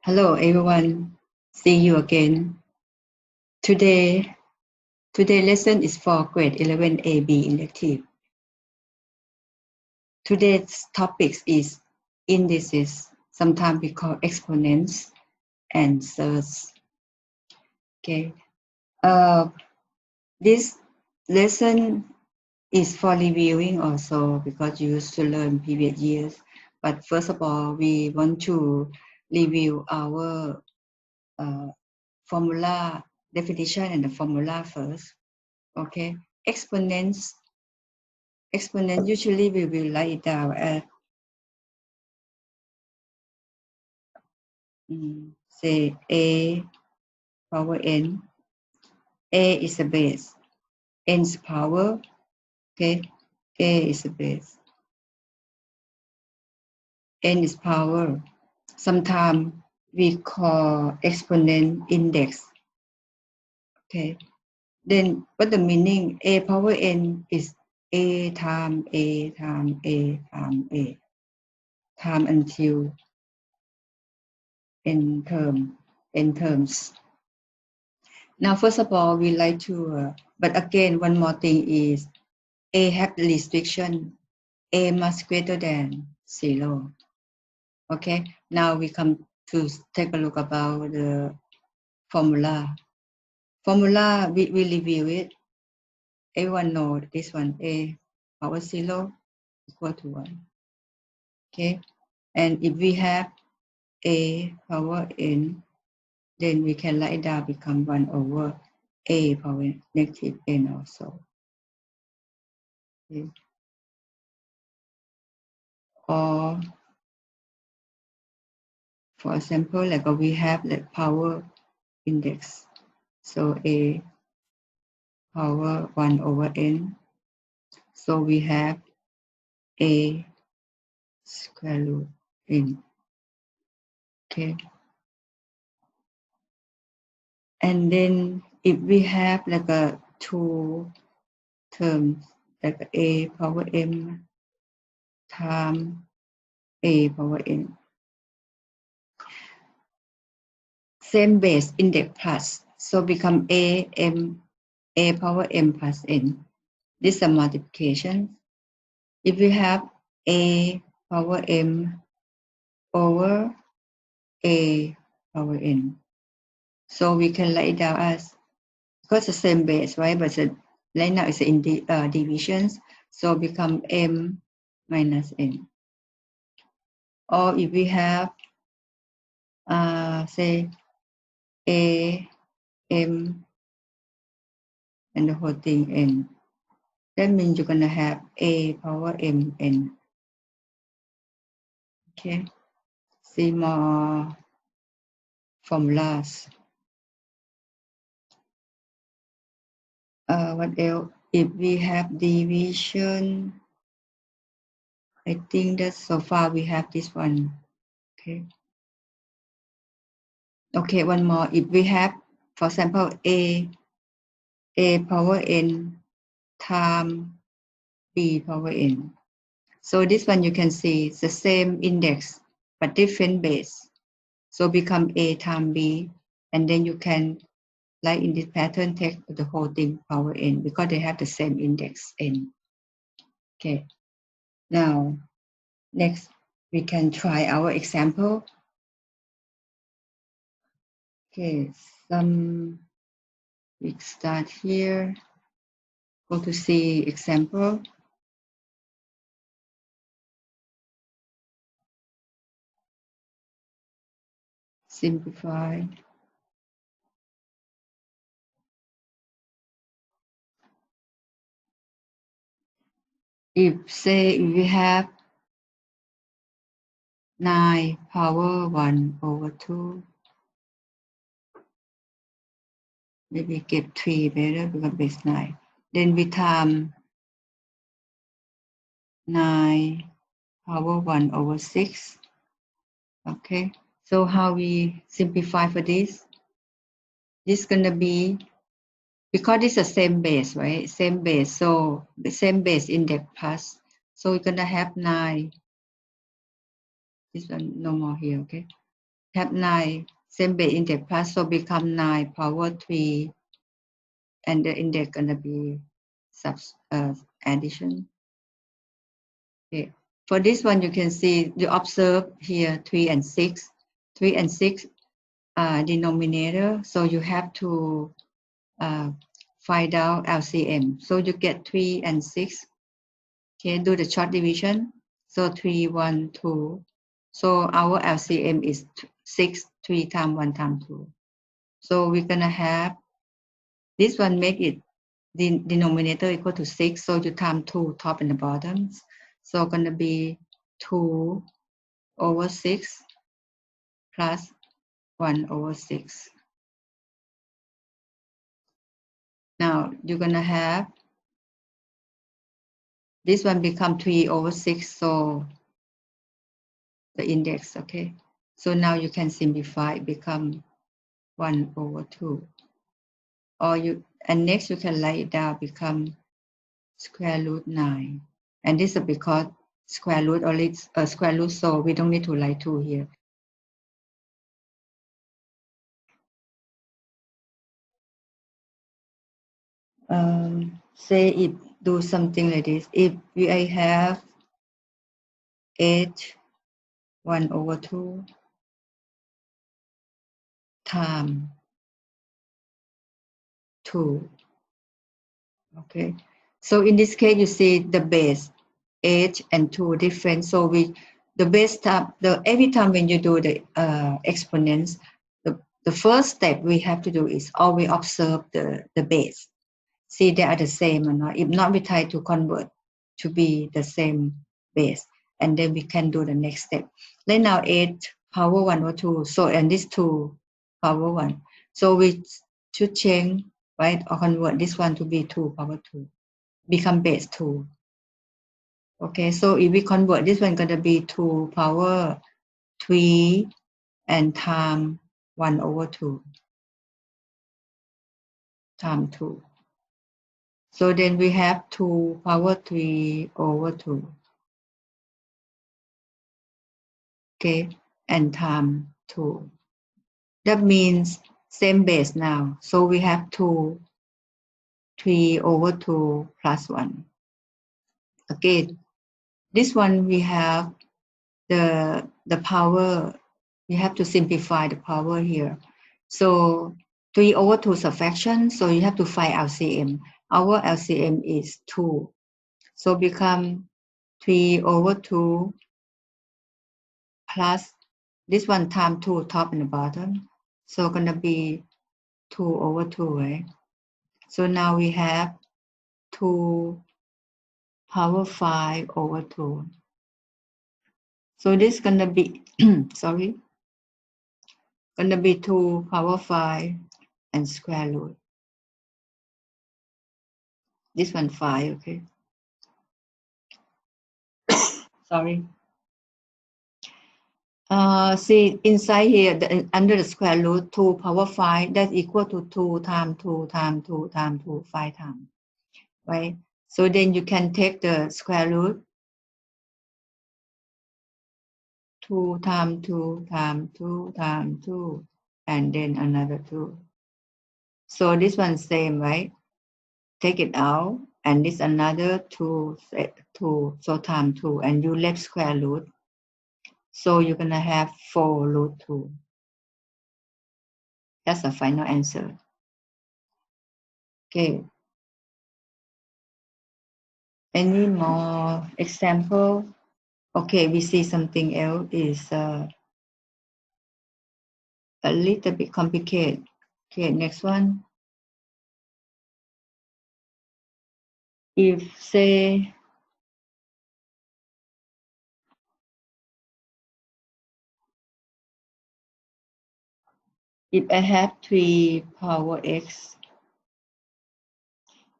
Hello everyone, see you again. Today lesson is for grade 11 AB elective. Today's topic is indices, sometimes we call exponents and surds. Okay, this lesson is for reviewing also because you used to learn previous years. But first of all, we want to review our formula definition and the formula first. Okay, exponent usually we will write it down as say a power n. A is a base, n's power. Okay, a is a base, n is power. Sometimes we call exponent index. Okay, then what the meaning? A power n is a time a time a time a time until n terms. Now, first of all, we like to, but again, one more thing is a have the restriction, a must greater than 0. Okay, now we come to take a look about the formula. Formula, we review it. Everyone know this one, a power 0 equal to 1. Okay, and if we have a power n, then we can write it down become 1 over a power negative n also. Okay. Or for example, like we have the power index. So a power 1 over n. So we have a square root n. Okay. And then if we have like a two terms, like a power m times a power n. Same base index plus. So become a power m plus n. This is a multiplication. If we have a power m over a power n, so we can write it down as, because the same base, right? But right now it's in divisions, so become m minus n. Or if we have say a m and the whole thing n, that means you're gonna have a power m n. Okay, see more formulas. What else? If we have division, I think that so far we have this one. Okay. Okay, one more. If we have, for example, a power n times b power n. So this one you can see it's the same index but different base. So become a times b, and then you can, like in this pattern, take the whole thing power n because they have the same index n. Okay. Now, next we can try our example. Okay, we start here. Go to see example. Simplify. If say we have 9 power 1 over 2, maybe get 3 better because base 9. Then we times 9 power 1 over 6. Okay, so how we simplify for this? This is gonna be, because it's the same base, right? Same base, so the same base index plus. So we're gonna have 9. This one no more here, okay? have 9 same base index plus, so become 9 power 3, and the index gonna be addition. Okay. For this one, you can see, you observe here 3 and 6. 3 and 6 denominator, so you have to find out LCM. So you get 3 and 6. Okay, do the short division. So 3, 1, 2. So our LCM is 6, 3 times 1 times 2. So we're gonna have this one, make it the denominator equal to 6. So you times 2 top and the bottoms. So gonna be 2 over 6 plus 1 over 6. Now you're gonna have this one become 3 over 6. So the index, okay. So now you can simplify, become 1 over 2. Or and next you can write it down, become square root 9. And this is because square root only square root, so we don't need to write 2 here. Say if do something like this, if I have 8 1 over 2 times 2. Okay, so in this case, you see the base 8 and 2 different. So the base time, every time when you do the exponents, the first step we have to do is always observe the base. See they are the same or not. If not, we try to convert to be the same base, and then we can do the next step. Like now 8 power 1 or 2. So and this 2 power 1. So we should change, right, or convert this one to be 2 power 2, become base 2. Okay, so if we convert this one, gonna be 2 power 3 and time 1 over 2 times 2. So then we have 2 power 3 over 2. Okay, and time 2. That means same base now. So we have 2, 3 over 2 plus 1. Again, this one we have the power. We have to simplify the power here. So 3 over 2 is a fraction, so you have to find LCM. Our LCM is 2. So become 3 over 2 plus this one times 2 top and the bottom. So gonna be 2 over 2, right? So now we have 2 power 5 over 2. So this is gonna be, sorry, gonna be 2 power 5 and square root. This one 5, okay? Sorry. See inside here, under the square root, 2 power 5, that's equal to 2 times 2 times 2 times 2, 5 times, right? So then you can take the square root, 2 times 2 times 2 times 2, and then another 2. So this one same, right? Take it out, and this another 2, so times 2, and you left square root. So you're gonna have 4 root 2. That's the final answer. Okay. Any more example? Okay, we see something else is a little bit complicated. Okay, next one. If say if I have 3 power x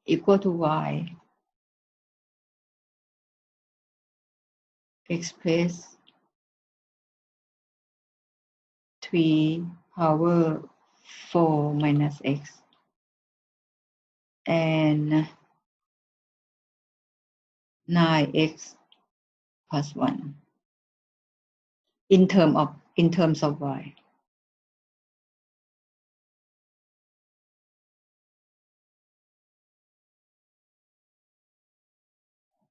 equal to y, express 3 power 4 minus x and 9x plus 1 in terms of y.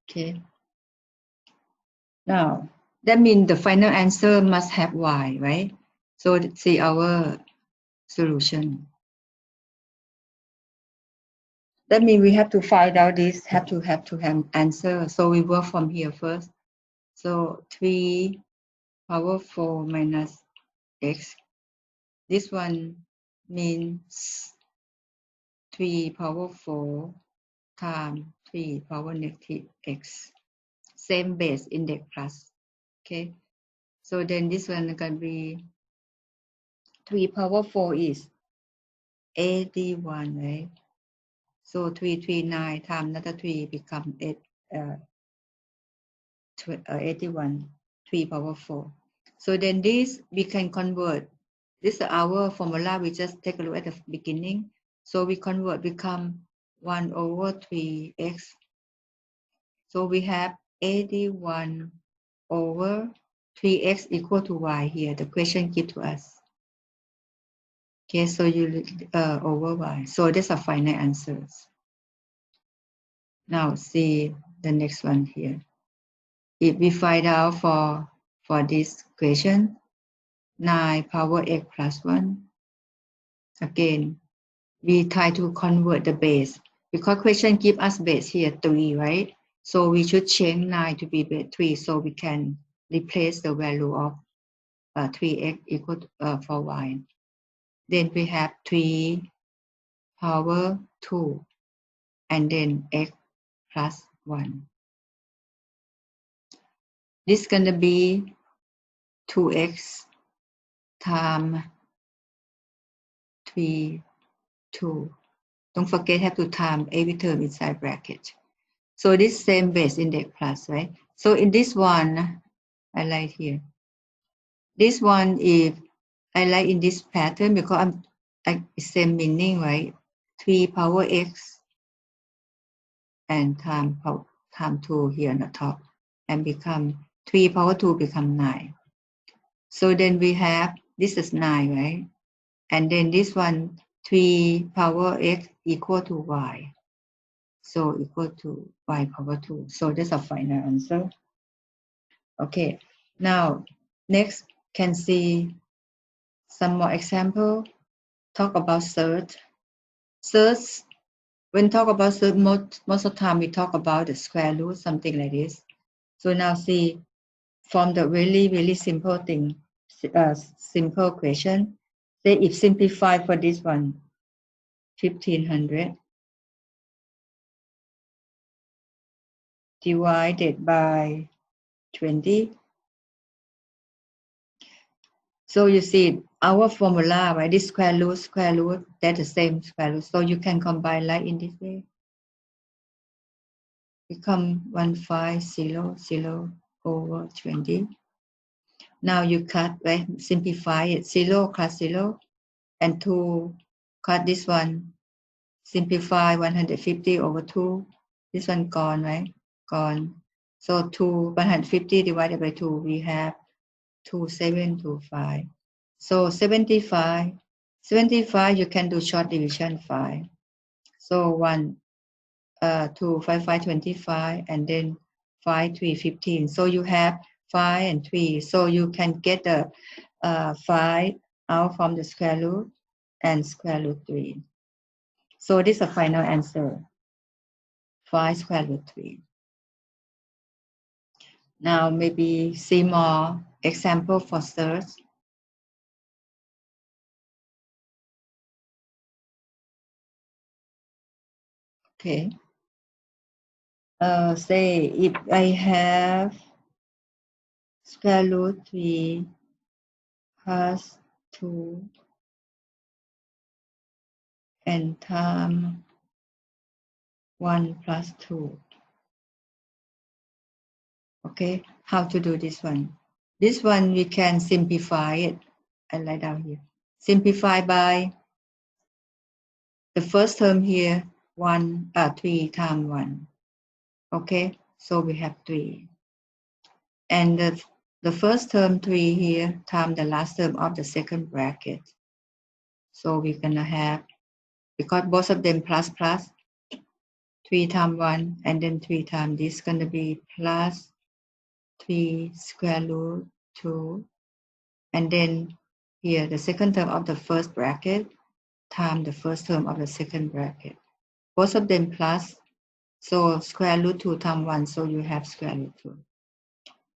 Okay. Now, that means the final answer must have y, right? So let's see our solution. That means we have to find out this, have to have answer. So we work from here first. So 3 power 4 minus x. This one means 3 power 4 times 3 power negative x. Same base index plus. Okay. So then this one can be 3 power 4 is 81, right? So 339 times another 3 become 81, 3 power 4. So then this we can convert. This is our formula. We just take a look at the beginning. So we convert become 1 over 3x. So we have 81 over 3x equal to y here. The question gives to us. Okay, so you over y. So these are final answers. Now see the next one here. If we find out for this question, 9 power x plus 1, again, we try to convert the base. Because question give us base here 3, right? So we should change 9 to be base 3 so we can replace the value of 3x equal to, for y. Then we have 3 power 2 and then x plus 1. This is going to be 2x times 3, 2. Don't forget have to time every term inside bracket. So this same base index plus, right? So in this one, I like here. This one, if I like in this pattern because same meaning, right? 3 power x and time 2 here on the top and become 3 power 2 become 9. So then we have, this is 9, right? And then this one, 3 power x equal to y. So equal to y power 2. So that's a final answer. Okay, now next can see some more example. Talk about surds. Surds, when talk about surds, most of the time we talk about the square root, something like this. So now see, from the really simple thing, simple question, say if simplify for this one, 1500 divided by 20. So you see our formula, right? This square root, that's the same square root. So you can combine like in this way. Become 1500 over 20. Now you cut, right? Simplify it. 0 cut 0 and 2 cut this one. Simplify 150 over 2. This one gone, right? Gone. So 150 divided by 2, we have 2725. So 75 you can do short division 5. So 1, 2, 5, 5, 25, and then 5, 3, 15. So you have 5 and 3. So you can get the 5 out from the square root and square root 3. So this is a final answer. 5 square root 3. Now maybe see more example for search. Okay. Say if I have square root 3 plus 2 and time 1 plus 2. Okay, how to do this one? This one we can simplify it. I write down here. Simplify by the first term here, 3 times 1. Okay, so we have 3. And the first term 3 here times the last term of the second bracket. So we're gonna have, because both of them plus plus, 3 times 1, and then 3 times this is going to be plus 3 square root 2. And then here, the second term of the first bracket times the first term of the second bracket. Both of them plus, so square root 2 times 1, so you have square root 2.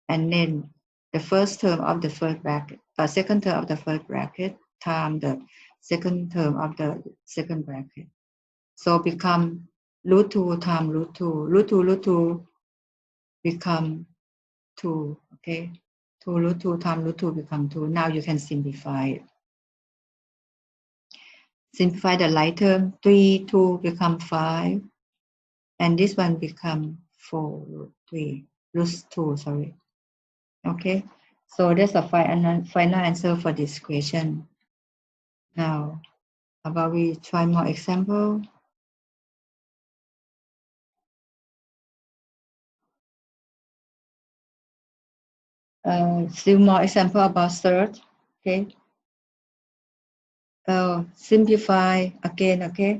And then the first term of the first bracket, second term of the first bracket times the second term of the second bracket. So become root 2 times root 2. Root 2 become 2, okay? 2 root 2 times root 2 become 2. Now you can simplify it. Simplify the right term. 3, 2 become 5. And this one become 4 root 3. Root 2, sorry. Okay? So that's a final answer for this question. Now, how about we try more example? Still more example about third. Okay? Simplify again, okay?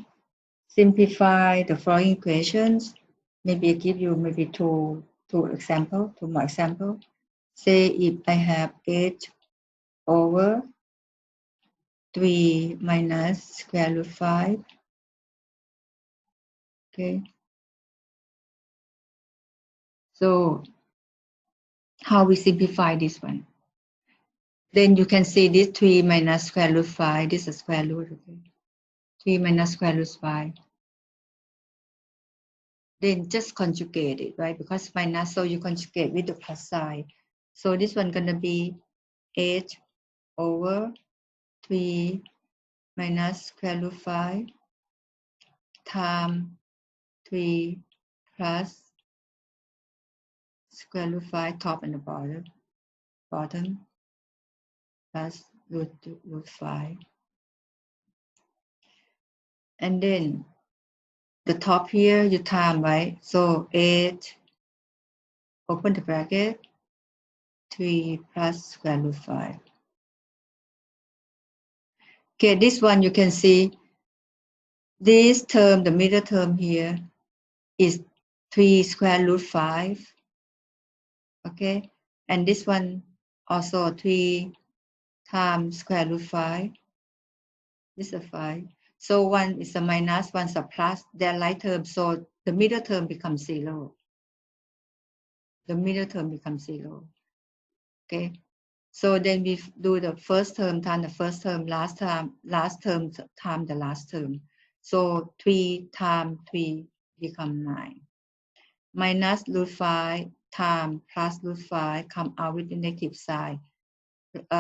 Simplify the following equations. Maybe give you maybe two more example. Say if I have 8 over 3 minus square root 5. Okay. So how we simplify this one? Then you can see this 3 minus square root 5. This is square root. Okay. 3 minus square root 5. Then just conjugate it, right? Because minus, so you conjugate with the plus sign. So this one gonna be 8 over 3 minus square root 5 times 3 plus square root 5 top and the bottom plus root 5. And then the top here you time, right? So 8, open the bracket, 3 plus square root 5. Okay, this one you can see this term, the middle term here is 3 square root 5. Okay, and this one also 3 times square root 5. This is a 5. So one is a minus, one's a plus. They're like terms, so the middle term becomes 0. The middle term becomes 0. Okay. So then we do the first term times the first term, last term times the last term. So 3 times 3 become 9. Minus root 5 times plus root 5 come out with the negative sign.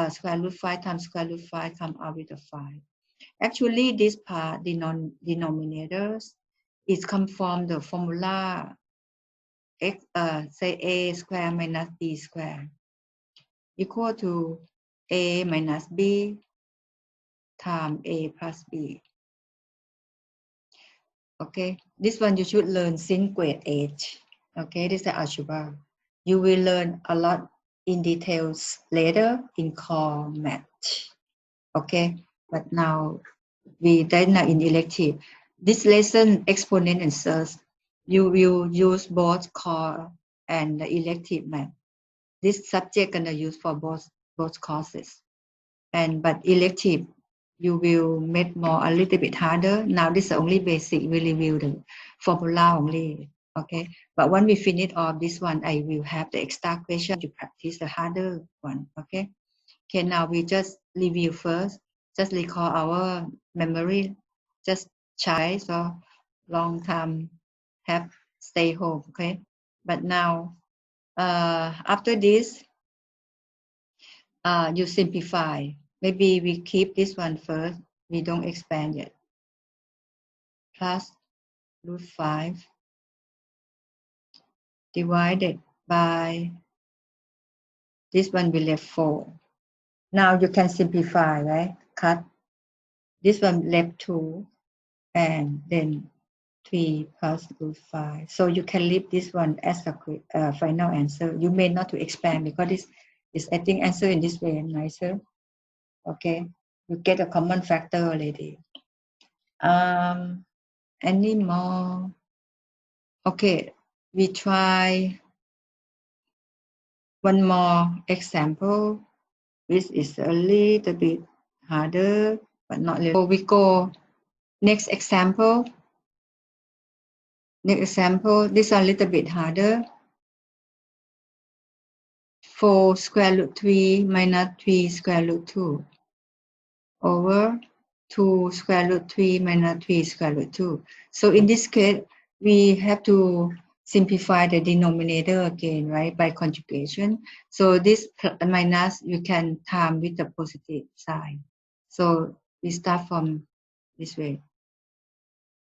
Square root 5 times square root 5 come out with a 5. Actually, this part, the denominators, is come from the formula x, say a square minus b square equal to a minus b times a plus b. Okay, this one you should learn since grade 8. Okay, this is the algebra. You will learn a lot in details later in core math. Okay, but now we then are in elective. This lesson, exponent and surds, you will use both core and the elective math. This subject gonna use for both courses. But elective, you will make more a little bit harder. Now this is only basic. We review the formula only. Okay, but when we finish all this one, I will have the extra question to practice the harder one. Okay. Okay, now we just review first. Just recall our memory. Just try so long time have stay home. Okay, but now after this, you simplify. Maybe we keep this one first. We don't expand yet. Plus root 5 divided by this one we left 4. Now you can simplify, right? Cut. This one left 2 and then 3 plus root 5. So you can leave this one as a final answer. You may not to expand because this is, I think, answer in this way nicer. Okay, you get a common factor already. Any more Okay, we try one more example, which is a little bit harder, but not really. So we go next example. Next example, this is a little bit harder. 4 square root 3 minus 3 square root 2 over 2 square root 3 minus 3 square root 2. So in this case, we have to simplify the denominator again, right, by conjugation. So this minus you can time with the positive sign. So we start from this way.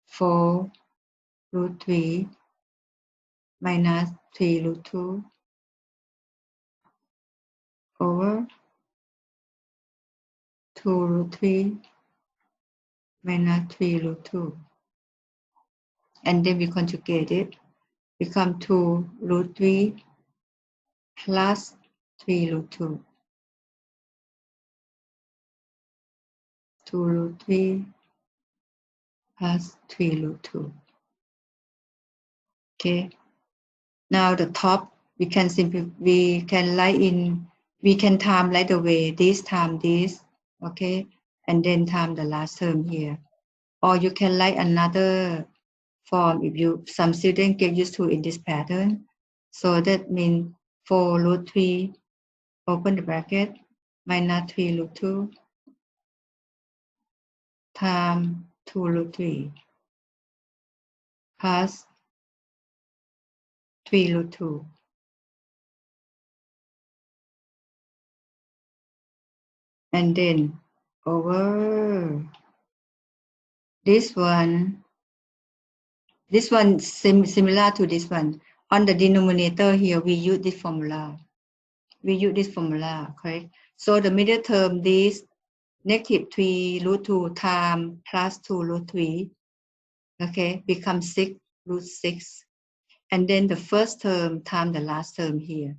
4 root 3 minus 3 root 2 over 2 root 3 minus 3 root 2. And then we conjugate it, become 2 root 3 plus 3 root 2. 2 root 3 plus 3 root 2. Okay. Now the top, we can time right away, this time this, okay, and then time the last term here. Or you can write another form if some students get used to in this pattern. So that means 4 root 3, open the bracket, minus 3 root 2 times 2 root 3 plus 3 root 2. And then over this one similar to this one. On the denominator here, we use this formula. Correct? So the middle term, this negative 3 root 2 times plus 2 root 3, okay, becomes 6 root 6. And then the first term times the last term here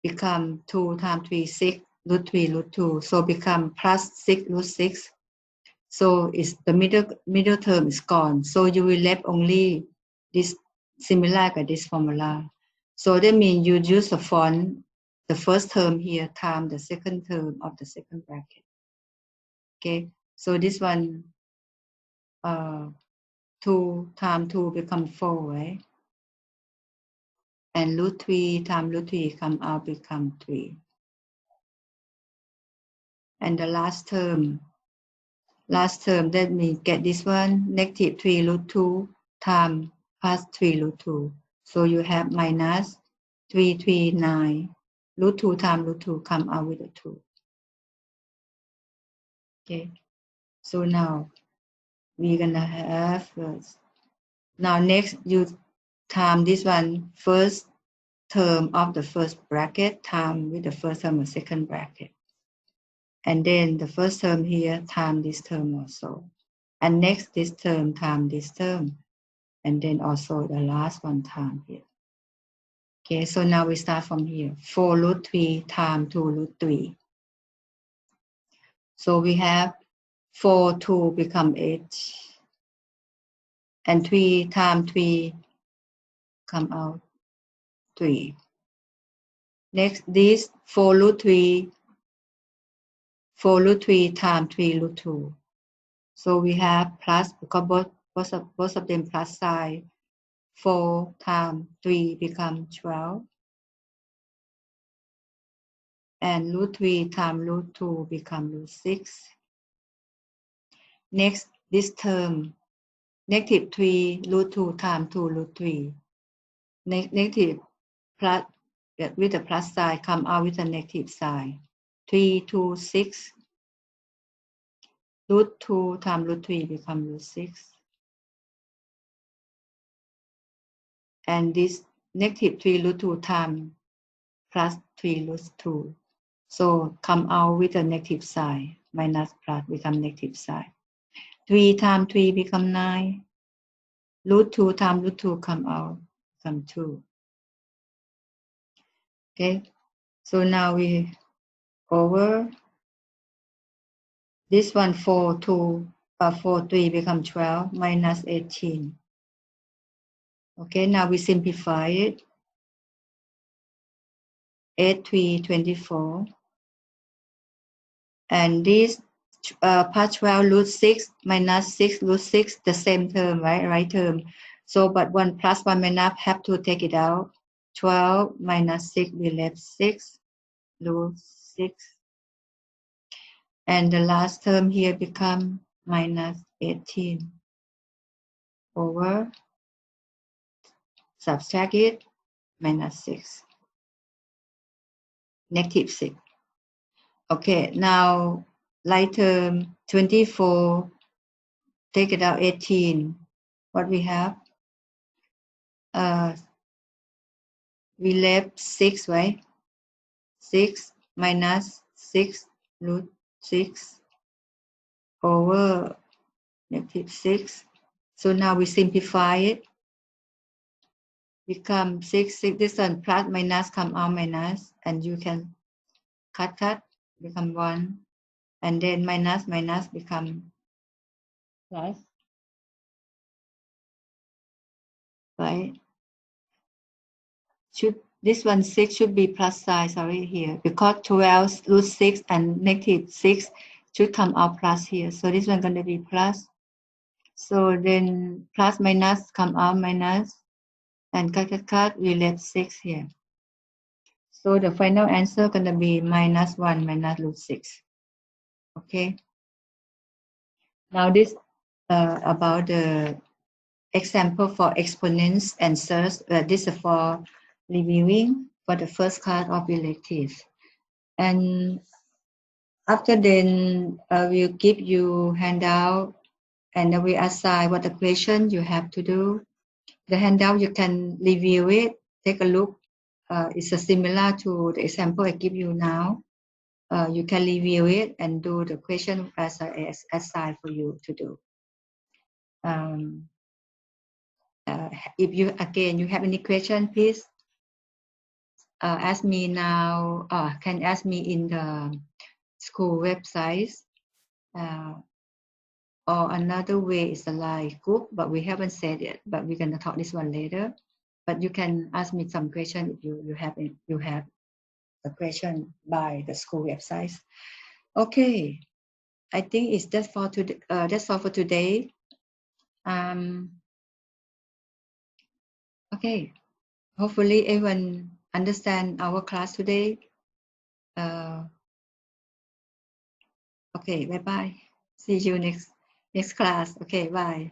become 2 times 3, 6 root 3 root 2. So become plus 6 root 6. So it's the middle term is gone. So you will left only this similar to this formula. So that means you use the font, the first term here times the second term of the second bracket. Okay. So this one 2 times 2 become 4, right? And root 3 times root 3 come out become 3. And the last term, that means get this one, negative 3 root 2 times plus 3 root 2. So you have minus 339. Root 2 times root 2 come out with a 2. Okay. So now we're going to have, now next you time this one, first term of the first bracket time with the first term of second bracket. And then the first term here time this term also. And next this term time this term. And then also the last one time here. Okay, so now we start from here. 4 root 3 times 2 root 3. So we have 4, 2 become 8. And 3 times 3 come out 3. Next, this 4 root 3 times 3 root 2. So we have plus, because both of them plus sign. 4 times 3 become 12. And root 3 times root 2 become root 6. Next, this term, negative 3 root 2 times 2 root 3. Negative plus, with the plus sign, come out with a negative sign. 3, 2, 6. Root 2 times root 3 become root 6. And this negative 3 root 2 times plus 3 root 2. So come out with a negative sign. Minus plus become negative sign. 3 times 3 become 9. Root 2 times root 2 come out, become 2. Okay, so now we over this one 4, 3 become 12 minus 18. Okay, now we simplify it. 8, 3, 24. And this part 12 root 6 minus 6 root 6, the same term, right term. So, but 1 plus 1 minus have to take it out. 12 minus 6, we left 6 root 6. And the last term here become minus 18 over, subtract it, minus 6, negative 6. Okay, now like term 24, take it out 18. What we have? We left 6, right? 6 minus 6 root 6 over negative 6. So now we simplify it. Become 6, 6. This one plus minus come out minus, and you can cut, become 1. And then minus become plus. Right? This one 6 should be plus sign, sorry, here, because 12 root 6 and negative 6 should come out plus here. So this one going to be plus. So then plus minus come out minus, and cut, we left 6 here. So the final answer going to be minus 1 minus root 6. Okay. Now this about the example for exponents and surds. This is for reviewing for the first class of elective. And after then, we'll give you handout, and we assign what the question you have to do. The handout, you can review it, take a look. It's similar to the example I give you now. You can review it and do the question as assigned for you to do. If you have any question, please ask me now. Can ask me in the school website. Or another way is a live group, but we haven't said it. But we're gonna talk this one later. But you can ask me some question if you have a question by the school website. Okay, I think it's that's for today. That's all for today. Okay, hopefully everyone understand our class today. Okay, bye bye. See you next class. Okay, bye.